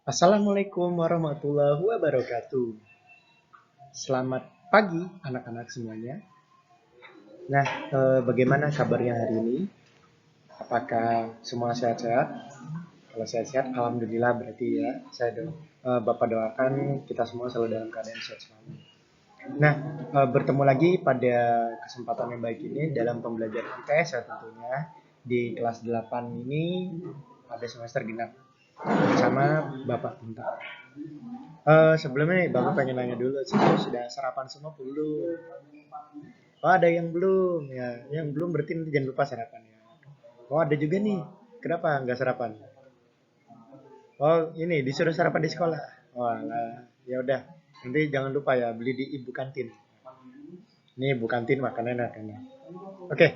Assalamualaikum warahmatullahi wabarakatuh. Selamat pagi anak-anak semuanya. Nah, bagaimana kabarnya hari ini? Apakah semua sehat-sehat? Kalau sehat-sehat, alhamdulillah berarti ya. Bapak doakan kita semua selalu dalam keadaan sehat selalu. Nah, bertemu lagi pada kesempatan yang baik ini dalam pembelajaran IPS ya tentunya. Di kelas 8 ini pada semester genap bersama Bapak Pintar. Sebelumnya nih, Bapak pengen nanya dulu sih, sudah sarapan semua belum? Oh, ada yang belum ya. Yang belum berarti nanti jangan lupa sarapan ya. Oh, ada juga nih. Kenapa nggak sarapan? Oh, ini disuruh sarapan di sekolah. Walah, ya udah. Nanti jangan lupa ya beli di ibu kantin. Ini ibu kantin makanan enak enak. Oke,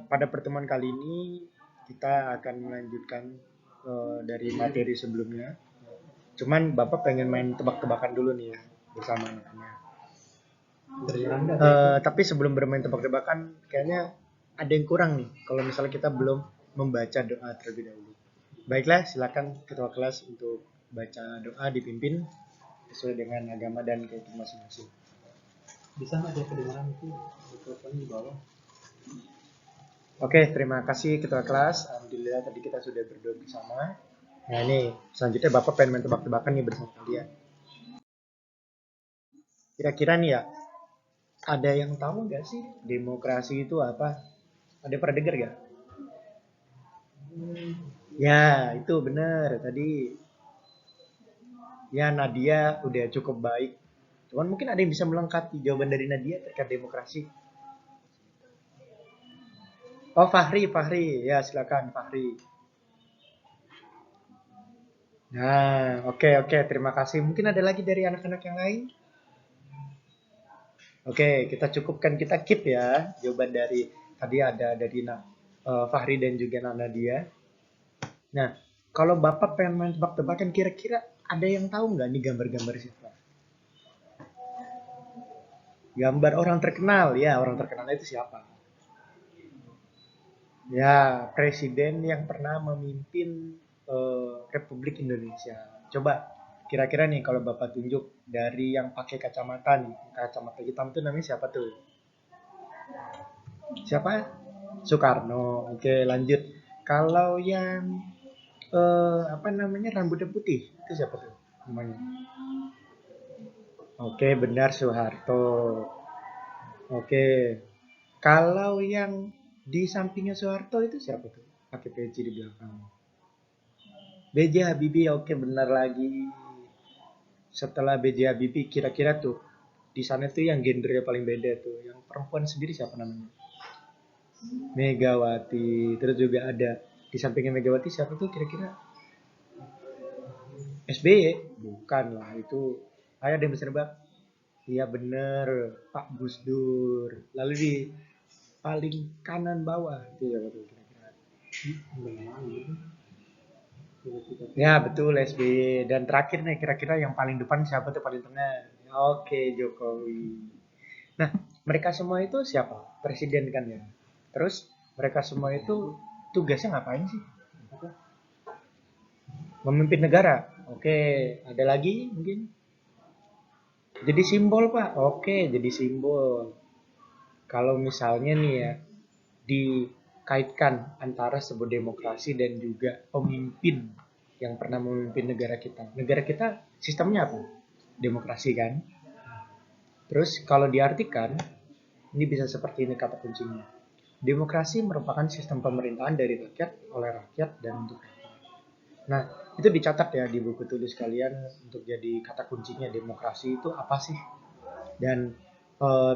pada pertemuan kali ini kita akan melanjutkan dari materi sebelumnya. Cuman Bapak pengen main tebak-tebakan dulu nih ya bersama anak-anak. Tapi sebelum bermain tebak-tebakan, kayaknya ada yang kurang nih. Kalau misalnya kita belum membaca doa terlebih dahulu. Baiklah, silakan ketua kelas untuk baca doa dipimpin sesuai dengan agama dan keyakinan masing-masing. Bisa nggak dia kedengaran itu mikrofonnya di bawah? Oke, terima kasih ketua kelas. Alhamdulillah tadi kita sudah berdoa bersama. Nah ini selanjutnya Bapak pengen main tebak-tebakan nih bersama kalian. Kira-kira nih ya, ada yang tahu nggak sih demokrasi itu apa? Ada pernah dengar nggak? Ya, itu benar. Tadi ya Nadia udah cukup baik. Cuman mungkin ada yang bisa melengkapi jawaban dari Nadia terkait demokrasi. Oh, Fahri. Ya, silakan Fahri. Nah, oke. Terima kasih. Mungkin ada lagi dari anak-anak yang lain? Oke, kita cukupkan, kita keep ya jawaban dari tadi ada dari Fahri dan juga Nadia. Nah, kalau Bapak pengen main tebak-tebakan, kira-kira ada yang tahu nggak nih gambar-gambar siapa? Gambar orang terkenal, ya orang terkenal itu siapa? Ya, presiden yang pernah memimpin Republik Indonesia. Coba kira-kira nih kalau Bapak tunjuk dari yang pakai kacamata nih, kacamata hitam tuh namanya siapa tuh? Siapa? Soekarno. Oke, lanjut. Kalau yang apa namanya rambutnya putih, itu siapa tuh namanya? Oke, benar Soeharto. Oke. Kalau yang di sampingnya Soeharto itu siapa tuh? Pakai peci di belakang. B.J. Habibie, oke benar lagi. Setelah B.J. Habibie, kira-kira tuh di sana tuh yang gendernya paling beda tuh. Yang perempuan sendiri siapa namanya? Megawati. Terus juga ada di sampingnya Megawati siapa tuh kira-kira? SBY? Bukan lah, itu. Ayo ada yang bisa nebak? Iya bener, Pak Gus Dur. Lalu di paling kanan bawah itu siapa tuh kira-kira? Ya betul SBY. Dan terakhir nih kira-kira yang paling depan siapa tuh paling tengah? Oke Jokowi. Nah mereka semua itu siapa? Presiden kan ya. Terus mereka semua itu tugasnya ngapain sih? Memimpin negara. Oke, ada lagi mungkin? Jadi simbol Pak. Oke, jadi simbol. Kalau misalnya nih ya dikaitkan antara sebuah demokrasi dan juga pemimpin yang pernah memimpin negara kita. Negara kita sistemnya apa? Demokrasi kan? Terus kalau diartikan, ini bisa seperti ini kata kuncinya. Demokrasi merupakan sistem pemerintahan dari rakyat, oleh rakyat, dan untuk rakyat. Nah, itu dicatat ya di buku tulis kalian untuk jadi kata kuncinya demokrasi itu apa sih? Dan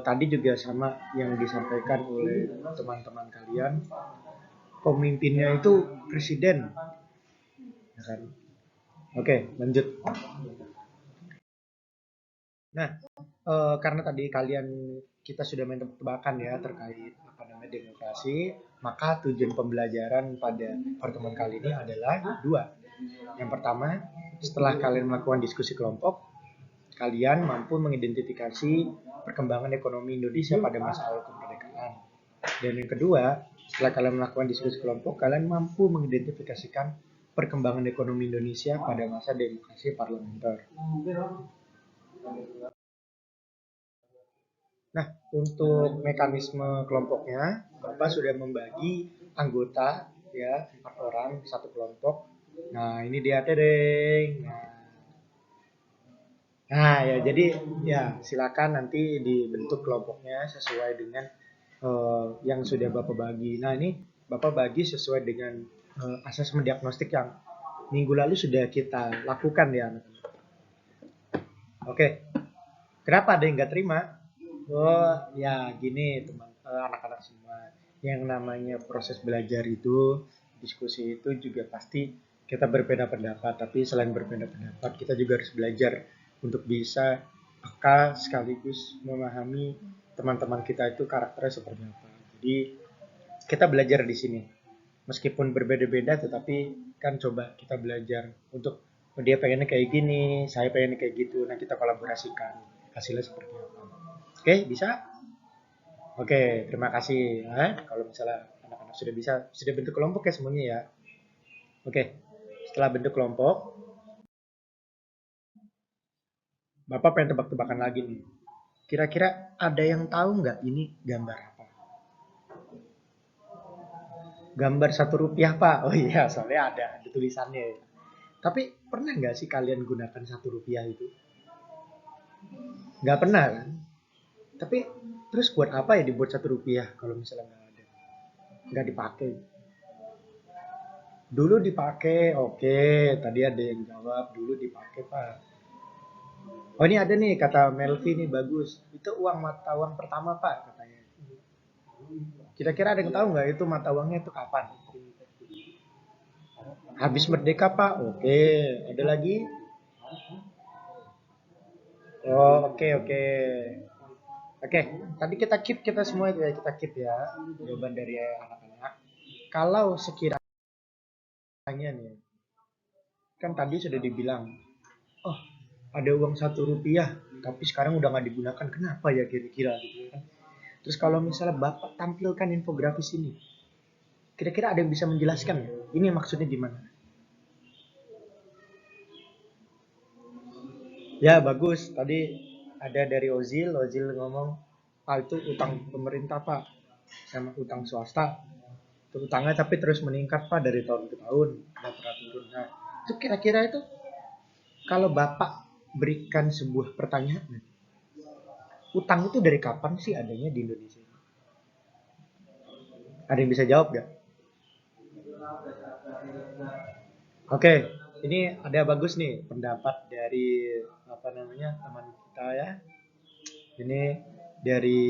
tadi juga sama yang disampaikan oleh teman-teman kalian, pemimpinnya itu presiden, ya kan? Oke, lanjut. Nah, karena tadi kalian kita sudah main tebak-tebakan ya terkait apa namanya demokrasi, maka tujuan pembelajaran pada pertemuan kali ini adalah dua. Yang pertama, setelah kalian melakukan diskusi kelompok, kalian mampu mengidentifikasi perkembangan ekonomi Indonesia pada masa awal kemerdekaan. Dan yang kedua, setelah kalian melakukan diskusi kelompok, kalian mampu mengidentifikasikan perkembangan ekonomi Indonesia pada masa demokrasi parlementer. Nah, untuk mekanisme kelompoknya, Bapak sudah membagi anggota ya 4 orang satu kelompok. Nah, ini dia tedeng. Nah, ya jadi ya silakan nanti dibentuk kelompoknya sesuai dengan yang sudah Bapak bagi. Nah, ini Bapak bagi sesuai dengan asesmen diagnostik yang minggu lalu sudah kita lakukan ya. Oke, kenapa ada yang nggak terima? Oh, ya gini teman anak-anak semua. Yang namanya proses belajar itu, diskusi itu juga pasti kita berbeda pendapat. Tapi selain berbeda pendapat, kita juga harus belajar untuk bisa peka sekaligus memahami teman-teman kita itu karakternya seperti apa. Jadi kita belajar di sini. Meskipun berbeda-beda, tetapi kan coba kita belajar untuk oh, dia pengennya kayak gini, saya pengennya kayak gitu. Nah kita kolaborasikan hasilnya seperti apa. Oke, bisa? Oke, terima kasih. Kalau misalnya anak-anak sudah bisa, sudah bentuk kelompok ya semuanya ya. Oke, setelah bentuk kelompok, Bapak pengen tebak-tebakan lagi nih. Kira-kira ada yang tahu nggak ini gambar apa? Gambar Rp1 Pak. Oh iya, soalnya ada tulisannya ya. Tapi pernah nggak sih kalian gunakan Rp1 itu? Nggak pernah kan? Tapi terus buat apa ya dibuat Rp1 kalau misalnya nggak ada? Nggak dipakai. Dulu dipakai, oke. Tadi ada yang jawab, dulu dipakai Pak. Oh ini ada nih kata Melvi nih bagus. Itu uang mata uang pertama Pak katanya. Kira-kira ada yang tahu nggak itu mata uangnya itu kapan? Habis merdeka Pak. Oke. Ada lagi? Oh oke oke. Oke. Tadi kita semua itu ya kita keep ya jawaban dari anak-anak. Kalau sekiranya nih, kan tadi sudah dibilang, oh ada uang Rp1, tapi sekarang udah nggak digunakan. Kenapa ya kira-kira gitu kan? Terus kalau misalnya Bapak tampilkan infografis ini, kira-kira ada yang bisa menjelaskan ya? Ini maksudnya gimana? Ya bagus. Tadi ada dari Ozil. Ozil ngomong, itu utang pemerintah Pak, sama utang swasta. Itu utangnya tapi terus meningkat Pak dari tahun ke tahun, nggak pernah turun. Nah, itu kira-kira itu kalau Bapak berikan sebuah pertanyaan, utang itu dari kapan sih adanya di Indonesia? Ada yang bisa jawab nggak? Oke, ini ada bagus nih pendapat dari apa namanya teman kita ya. Ini dari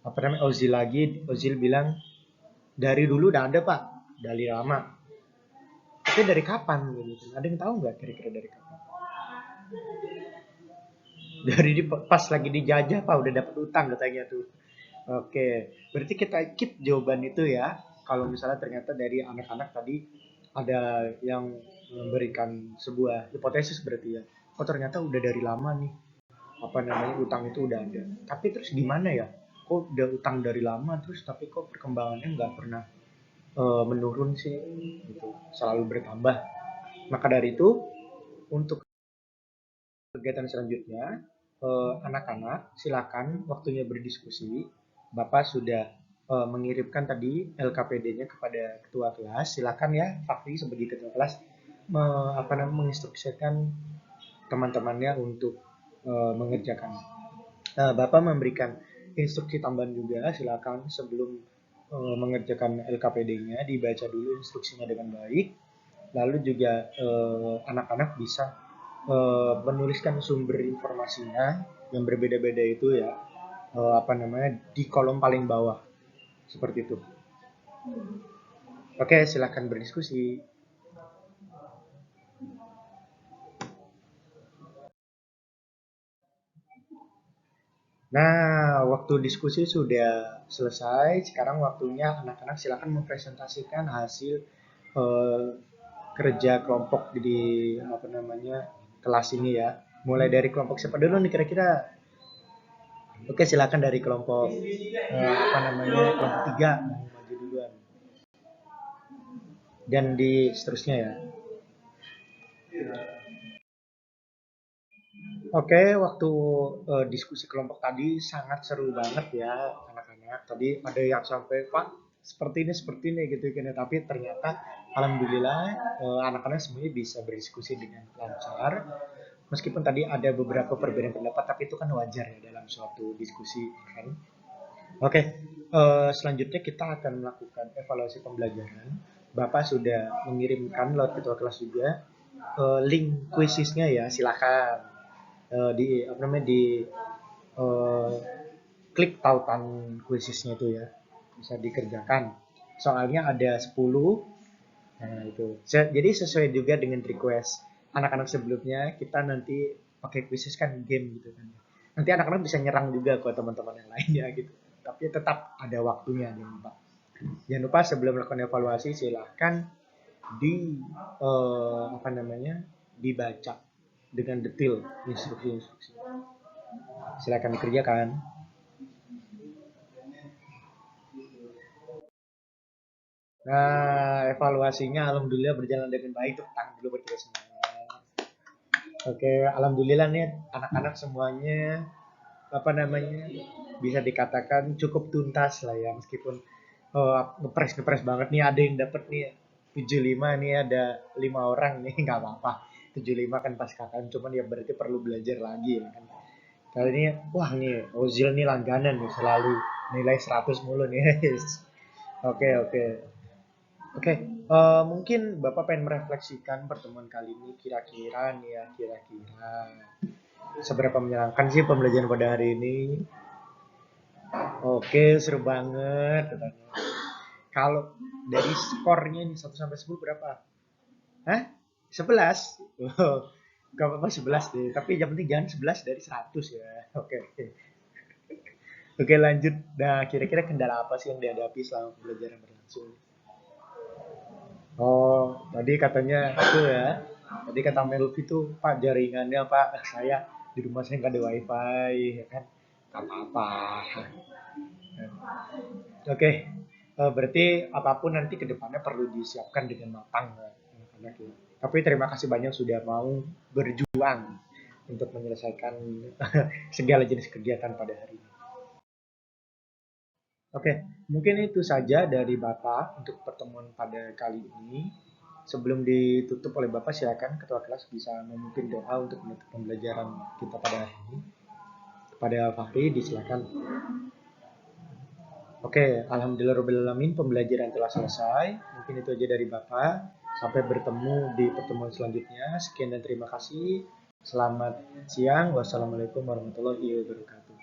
apa namanya Ozil lagi. Ozil bilang dari dulu udah ada Pak, dari lama. Tapi dari kapan gitu? Ada yang tahu nggak kira-kira dari kapan? Dari pas lagi dijajah Pak udah dapet utang katanya tuh. Oke, berarti kita keep jawaban itu ya. Kalau misalnya ternyata dari anak-anak tadi ada yang memberikan sebuah hipotesis berarti ya. Oh ternyata udah dari lama nih apa namanya utang itu udah ada. Tapi terus gimana ya? Kok udah utang dari lama terus tapi kok perkembangannya nggak pernah menurun sih gitu, selalu bertambah. Maka dari itu untuk kegiatan selanjutnya anak-anak silakan waktunya berdiskusi. Bapak sudah mengirimkan tadi LKPD-nya kepada ketua kelas. Silakan ya Fakri sebagai ketua kelas apa namanya menginstruksikan teman-temannya untuk mengerjakan. Bapak memberikan instruksi tambahan juga. Silakan sebelum mengerjakan LKPD-nya dibaca dulu instruksinya dengan baik. Lalu juga anak-anak bisa menuliskan sumber informasinya yang berbeda-beda itu ya apa namanya di kolom paling bawah seperti itu. Oke, silakan berdiskusi. Nah, waktu diskusi sudah selesai. Sekarang waktunya anak-anak silakan mempresentasikan hasil eh, kerja kelompok di apa namanya kelas ini ya. Mulai dari kelompok siapa dulu nih kira-kira? Oke, silakan dari kelompok apa namanya kelompok 3 mau maju duluan. dan di seterusnya ya. Oke, waktu diskusi kelompok tadi sangat seru banget ya anak-anak. Tadi ada yang sampai Pak seperti ini gitu kan ya. Tapi ternyata alhamdulillah anak-anak semuanya bisa berdiskusi dengan lancar. Meskipun tadi ada beberapa perbedaan pendapat, tapi itu kan wajar ya dalam suatu diskusi kan. Oke, selanjutnya kita akan melakukan evaluasi pembelajaran. Bapak sudah mengirimkan lewat ketua kelas juga link kuisisnya ya, silakan di apa namanya di eh, klik tautan kuisisnya itu ya, bisa dikerjakan. Soalnya ada 10. Nah, itu. Jadi sesuai juga dengan request anak-anak sebelumnya, kita nanti pakai kuisis kan game gitu kan. Nanti anak-anak bisa nyerang juga ke teman-teman yang lainnya gitu. Tapi tetap ada waktunya, jangan lupa. Jangan lupa sebelum melakukan evaluasi silahkan di apa namanya dibaca dengan detail instruksi-instruksi. Silakan dikerjakan. Nah, evaluasinya alhamdulillah berjalan dengan baik. Tepuk tangan dulu buat kita semuanya. Oke, alhamdulillah nih anak-anak semuanya apa namanya bisa dikatakan cukup tuntas lah ya, meskipun ngepres banget nih, ada yang dapat nih 75 nih, ada 5 orang nih nggak apa-apa. 75 kan pas kakak, cuman ya berarti perlu belajar lagi ya kan. Kali ini wah nih Ozil nih langganan nih, selalu nilai 100 mulu nih. Oke oke. Oke, mungkin Bapak pengen merefleksikan pertemuan kali ini kira-kira nih ya, kira-kira seberapa menyenangkan sih pembelajaran pada hari ini? Oke, seru banget katanya. Kalau dari skornya nih 1 sampai 10 berapa? Hah? 11? Oh, gak apa-apa 11 deh, tapi yang penting jangan 11 dari 100 ya. Oke, oke. Oke, lanjut. Nah, kira-kira kendala apa sih yang dihadapi selama pembelajaran berlangsung? Oh, tadi katanya itu ya. Tadi kata Melvi itu, Pak jaringannya Pak, saya di rumah saya nggak ada wifi, ya kan? Gak apa-apa. Oke, berarti apapun nanti ke depannya perlu disiapkan dengan matang ya, anak-anak ya. Tapi terima kasih banyak sudah mau berjuang untuk menyelesaikan segala jenis kegiatan pada hari ini. Oke, mungkin itu saja dari Bapak untuk pertemuan pada kali ini. Sebelum ditutup oleh Bapak, silakan Ketua kelas bisa memimpin doa untuk menutup pembelajaran kita pada hari ini. Kepada Fahri, disilakan. Oke, alhamdulillahirobbilalamin, pembelajaran telah selesai. Mungkin itu aja dari Bapak. Sampai bertemu di pertemuan selanjutnya. Sekian dan terima kasih. Selamat siang. Wassalamualaikum warahmatullahi wabarakatuh.